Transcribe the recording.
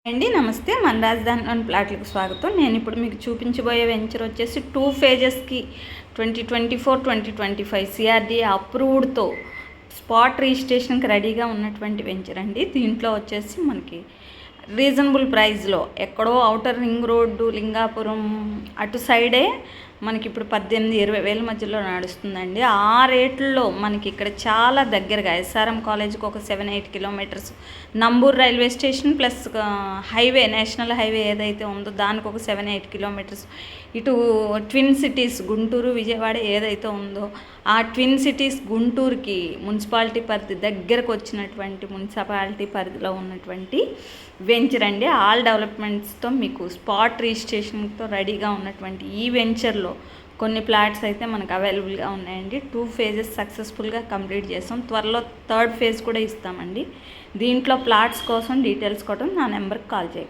అండి నమస్తే మన రాజధాని ప్లాట్లకు స్వాగతం. నేను ఇప్పుడు మీకు చూపించబోయే వెంచర్ వచ్చేసి 2 ఫేజెస్కి 2024-2025 సిఆర్డీ అప్రూవ్డ్తో స్పాట్ రిజిస్ట్రేషన్కి రెడీగా ఉన్నటువంటి వెంచర్ అండి. దీంట్లో వచ్చేసి మనకి రీజనబుల్ ప్రైస్లో ఎక్కడో ఔటర్ రింగ్ రోడ్డు లింగాపురం అటు సైడే మనకి ఇప్పుడు 18-20 వేల మధ్యలో నడుస్తుందండి. ఆ రేట్లలో మనకి ఇక్కడ చాలా దగ్గరగా ఎస్ఆర్ఎం కాలేజ్కి ఒక 7-8 kilometres, Nambur railway station plus highway national highway ఏదైతే ఉందో దానికి ఒక 7-8 కిలోమీటర్స్, ఇటు ట్విన్ సిటీస్ గుంటూరు విజయవాడ ఏదైతే ఉందో ఆ ట్విన్ సిటీస్ గుంటూరుకి మున్సిపాలిటీ పరిధి దగ్గరకు వచ్చినటువంటి మున్సిపాలిటీ పరిధిలో ఉన్నటువంటి వెంచర్ అండి. ఆల్ డెవలప్మెంట్స్తో మీకు స్పాట్ రిజిస్ట్రేషన్తో రెడీగా ఉన్నటువంటి ఈ వెంచర్లో కొన్ని ప్లాట్స్ అయితే మనకు అవైలబుల్గా ఉన్నాయండి. 2 ఫేజెస్ సక్సెస్ఫుల్గా కంప్లీట్ చేస్తాం. త్వరలో 3rd ఫేజ్ కూడా ఇస్తామండి. దీంట్లో ప్లాట్స్ కోసం డీటెయిల్స్ కోసం నా నెంబర్కి కాల్ చేయండి.